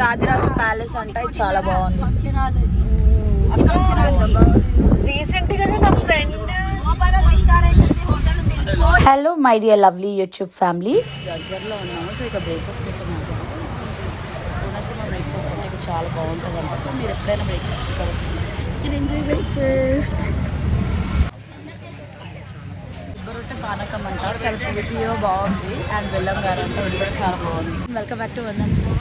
Gadiraju palace అంటే చాలా బాగుంది. రీసెంట్ గానే నా friend hello my dear lovely YouTube family దగ్గరలో ఉన్నాము. సో ఇక బ్రేక్ఫాస్ట్ కోసం కోనసీమ బ్రేక్ఫాస్ట్ అంటే ఇక చాలా బాగుంటుంది అంట. సో మీరు ఎప్పుడైనా బ్రేక్ఫాస్ట్ ప్రిపేర్ వస్తుంది నేను ఎంజాయ్ బ్రేక్ఫాస్ట్. రొట్టె పానకం అంటారు, చాలా ప్రీతిగా బాగుంది. అండ్ బెల్లం గారు అంటే ఇది కూడా చాలా బాగుంది. Welcome back to Van Dhan store.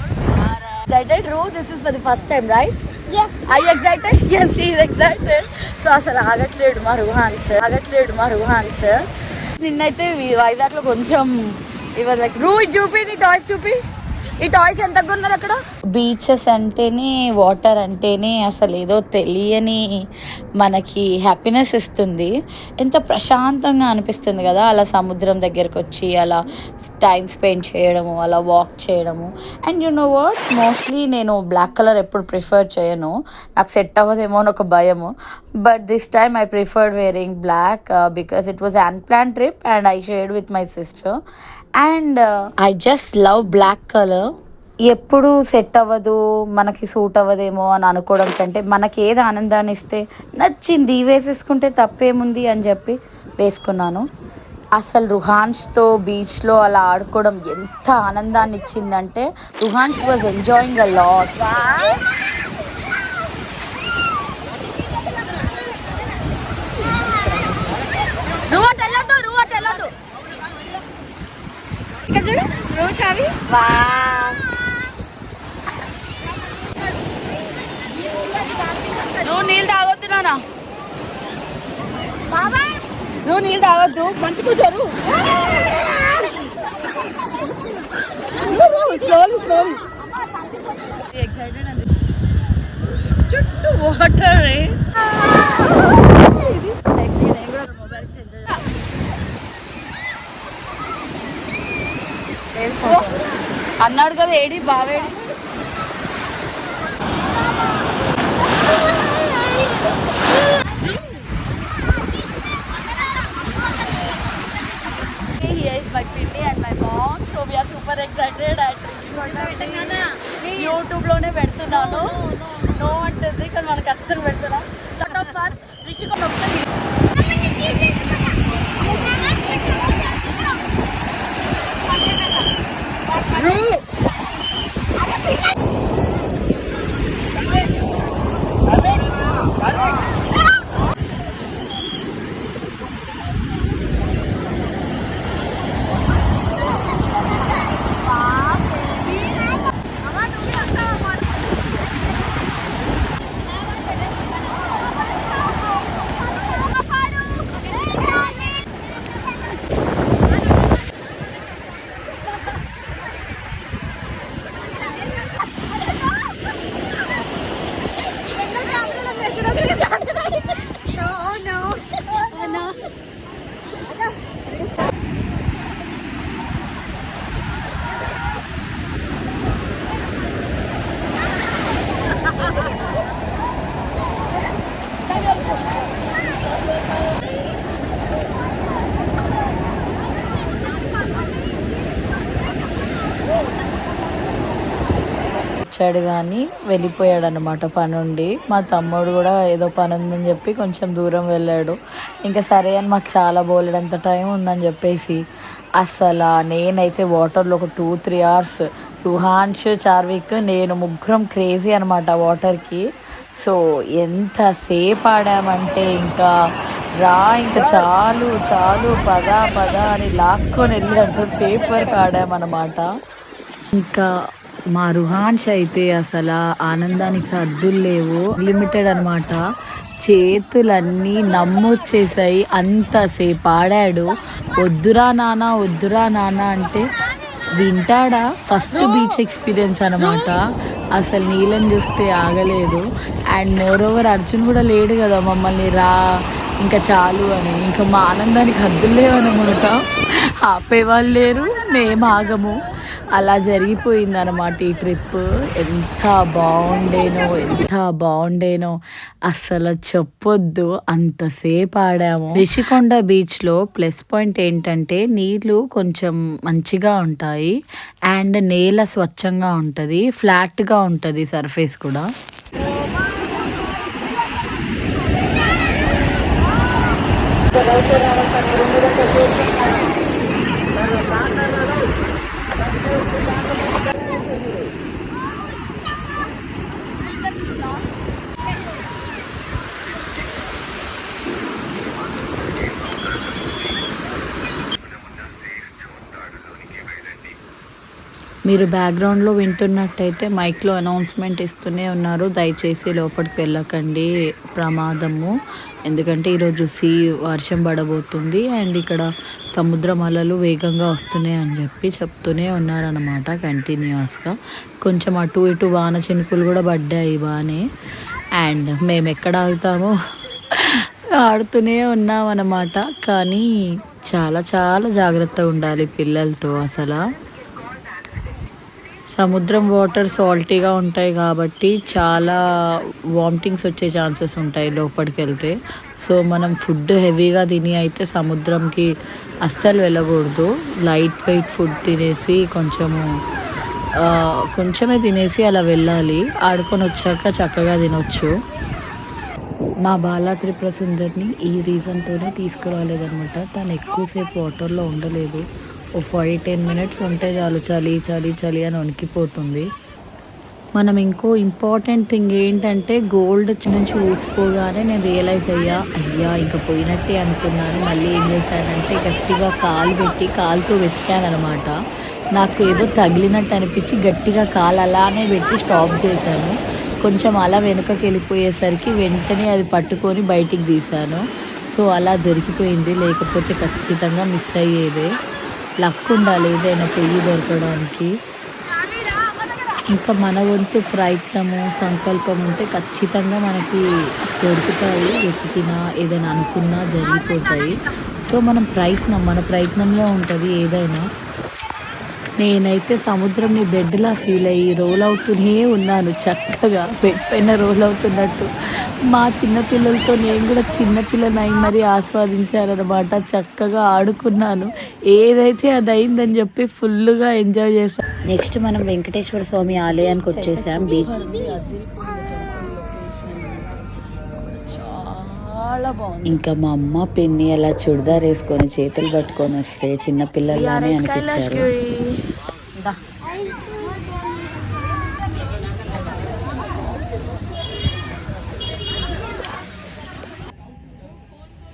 Excited Ru, this is for the first time, right? Yes. Are you excited? Yes, he is excited. So అసలు ఆగట్లేడు మా రుహాన్స్. నిన్నైతే వైజాగ్లో కొంచెం ఇవాళ లైక్ రూ చూపి నీ టాయ్స్ చూపి. ఈ టాయ్స్ ఎంత కొన్నారు అక్కడ? బీచెస్ అంటేనే వాటర్ అంటేనే అసలు ఏదో తెలియని మనకి హ్యాపీనెస్ ఇస్తుంది. ఎంత ప్రశాంతంగా అనిపిస్తుంది కదా అలా సముద్రం దగ్గరకు వచ్చి అలా టైం స్పెండ్ చేయడము, అలా వాక్ చేయడము. And you know what, mostly నేను బ్లాక్ కలర్ ఎప్పుడు ప్రిఫర్ చేయను, నాకు సెట్ అవ్వదేమో అని ఒక భయము. But this time I preferred wearing black because it was unplanned trip and I shared with my sister. And I just love black colour. ఎప్పుడు set అవ్వదు, మనకి సూట్ అవ్వదేమో అని అనుకోవడం కంటే మనకి ఏది ఆనందాన్ని ఇస్తే నచ్చింది వేసేసుకుంటే తప్పేముంది అని చెప్పి వేసుకున్నాను. అసలు రుహాన్స్తో బీచ్లో అలా ఆడుకోవడం ఎంత ఆనందాన్ని ఇచ్చిందంటే రుహాన్స్ వాజ్ ఎంజాయింగ్ అ లాట్. నువ్వు నీళ్ళు తాగొద్దు నాన్న, నువ్వు నీళ్ళు తాగొద్దు, మంచి కూర్చోరు. ఎక్సైటెడ్ అండి, చుట్టూ వాటర్. అన్నాడు కదా AD బావేడి. Here is my Pindy and my mom. So we are super excited at YouTube లోనే పెడుతున్నాను. నో అంటుంది కానీ మనకు ఖచ్చితంగా పెడుతున్నా. Lot of fun. రిషికొండ ఒకటి వచ్చాడు కానీ వెళ్ళిపోయాడు అనమాట పనుండి. మా తమ్ముడు కూడా ఏదో పని ఉందని చెప్పి కొంచెం దూరం వెళ్ళాడు. ఇంకా సరే అని మాకు చాలా బోలెడంత టైం ఉందని చెప్పేసి అసలు నేనైతే వాటర్లో ఒక 2-3 hours రుహాన్స్, చార్విక్, నేను ముగ్గురం క్రేజీ అనమాట వాటర్కి. సో ఎంతసేపు ఆడామంటే ఇంకా ఇంకా చాలు పద అని లాక్కొని వెళ్ళి అంతసేపు వరకు ఆడామన్నమాట. ఇంకా మా రుహాన్స్ అయితే అసలు ఆనందానికి హద్దులు లేవు, లిమిటెడ్ అనమాట. చేతులన్నీ నమ్మొచ్చేసాయి, అంతసేపు ఆడాడు. వద్దురా నాన్న అంటే వింటాడా? ఫస్ట్ బీచ్ ఎక్స్పీరియన్స్ అనమాట. అసలు నీళ్ళని చూస్తే ఆగలేదు. అండ్ మోర్ ఓవర్ అర్జున్ కూడా లేడు కదా మమ్మల్ని ఇంకా చాలు అని. ఇంకా మా ఆనందానికి హద్దులు లేవన్నమాట. ఆపేవాళ్ళు లేరు, మేము ఆగము. అలా జరిగిపోయింది అనమాట ఈ ట్రిప్. ఎంత బాగుండేనో అసలు చెప్పొద్దు, అంతసేపు ఆడాము. రిషికొండ బీచ్లో ప్లస్ పాయింట్ ఏంటంటే నీళ్ళు కొంచెం మంచిగా ఉంటాయి అండ్ నేల స్వచ్ఛంగా ఉంటుంది, ఫ్లాట్గా ఉంటుంది సర్ఫేస్ కూడా. మీరు బ్యాక్గ్రౌండ్లో వింటున్నట్టయితే మైక్లో అనౌన్స్మెంట్ ఇస్తూనే ఉన్నారు, దయచేసి లోపలికి వెళ్ళకండి, ప్రమాదము. ఎందుకంటే ఈరోజు వర్షం పడబోతుంది అండ్ ఇక్కడ సముద్రం అలలు వేగంగా వస్తున్నాయి అని చెప్పి చెప్తూనే ఉన్నారనమాట కంటిన్యూస్గా. కొంచెం అటు ఇటు వాన చినుకులు కూడా పడ్డాయి బాగానే. అండ్ మేము ఎక్కడ ఆగుతామో ఆడుతూనే ఉన్నాం అన్నమాట. కానీ చాలా చాలా జాగ్రత్తగా ఉండాలి పిల్లలతో. అసలు సముద్రం వాటర్ సాల్టీగా ఉంటాయి కాబట్టి చాలా వామిటింగ్స్ వచ్చే ఛాన్సెస్ ఉంటాయి లోపలికి వెళ్తే. సో మనం ఫుడ్ హెవీగా తిని అయితే సముద్రంకి అస్సలు వెళ్ళకూడదు. లైట్ వెయిట్ ఫుడ్ తినేసి కొంచెమే తినేసి అలా వెళ్ళాలి. ఆడుకొని వచ్చాక చక్కగా తినొచ్చు. మా బాలా త్రిపుర సుందరిని ఈ రీజన్తోనే తీసుకురాలేదనమాట. తను ఎక్కువసేపు వాటర్లో ఉండలేదు. ఓ 5-10 మినిట్స్ ఉంటే చాలు చలి చలి చలి అని వణికిపోతుంది. మనం ఇంకో ఇంపార్టెంట్ థింగ్ ఏంటంటే గోల్డ్ నుంచి ఊసిపోగానే నేను రియలైజ్ అయ్యా ఇంకా పోయినట్టే అనుకున్నాను. మళ్ళీ ఏం చేశానంటే గట్టిగా కాలుతో వెతికాను అనమాట. నాకు ఏదో తగిలినట్టు అనిపించి గట్టిగా కాలు అలానే పెట్టి స్టాప్ చేశాను. కొంచెం అలా వెనుకకి వెళ్ళిపోయేసరికి వెంటనే అది పట్టుకొని బయటికి తీశాను. సో అలా దొరికిపోయింది, లేకపోతే ఖచ్చితంగా మిస్ అయ్యేదే. లక్ ఉండాలి ఏదైనా పెయ్యి దొరకడానికి. ఇంకా మన వంతు ప్రయత్నము సంకల్పం ఉంటే ఖచ్చితంగా మనకి దొరుకుతాయి. వెతికినా ఏదైనా అనుకున్నా జరిగిపోతాయి. సో మన ప్రయత్నంలో ఉంటుంది ఏదైనా. నేనైతే సముద్రంని బెడ్లా ఫీల్ అయ్యి రోల్ అవుతూనే ఉన్నాను, చక్కగా బెడ్ పైన రోల్ అవుతున్నట్టు. మా చిన్నపిల్లలతో నేను కూడా చిన్నపిల్లని అయి మరీ ఆస్వాదించారనమాట. చక్కగా ఆడుకున్నాను, ఏదైతే అది అయిందని చెప్పి ఫుల్గా ఎంజాయ్ చేశాను. నెక్స్ట్ మనం వెంకటేశ్వర స్వామి ఆలయానికి వచ్చేసాం. బీచ్ చాలా బాగుంది. ఇంకా మా అమ్మ పిన్ని అలా చుడిదార్ వేసుకొని చేతులు పట్టుకొని వస్తే చిన్నపిల్లల్లానే అనిపించారు.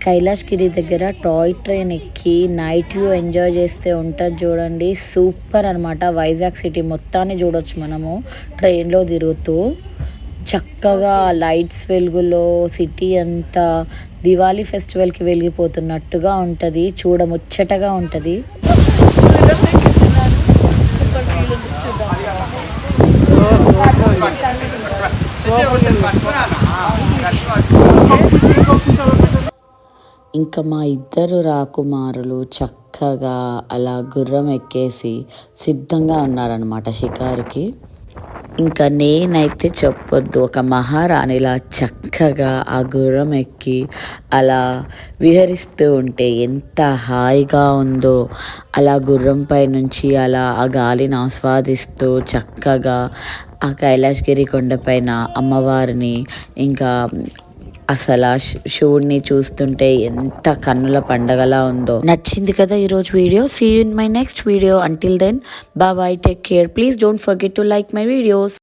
కైలాష్గిరి దగ్గర టాయ్ ట్రైన్ ఎక్కి నైట్ వ్యూ ఎంజాయ్ చేస్తే ఉంటుంది చూడండి, సూపర్ అనమాట. వైజాగ్ సిటీ మొత్తాన్ని చూడొచ్చు మనము ట్రైన్లో తిరుగుతూ. చక్కగా లైట్స్ వెలుగులో సిటీ అంతా దివాళీ ఫెస్టివల్కి వెలిగిపోతున్నట్టుగా ఉంటుంది, చూడముచ్చటగా ఉంటుంది. ఇంకా మా ఇద్దరు రాకుమారులు చక్కగా అలా గుర్రం ఎక్కేసి సిద్ధంగా ఉన్నారనమాట షికారుకి. ఇంకా నేనైతే చెప్పొద్దు, ఒక మహారాణిలా చక్కగా ఆ గుర్రం ఎక్కి అలా విహరిస్తూ ఉంటే ఎంత హాయిగా ఉందో. అలా గుర్రంపై నుంచి అలా ఆ గాలిని ఆస్వాదిస్తూ చక్కగా ఆ కైలాసగిరి కొండపైన అమ్మవారిని ఇంకా అసలు ఆ షోని చూస్తుంటే ఎంత కన్నుల పండగలా ఉందో. నచ్చింది కదా ఈరోజు video. See you in my next video. Until then bye, take care. Please don't forget to like my videos.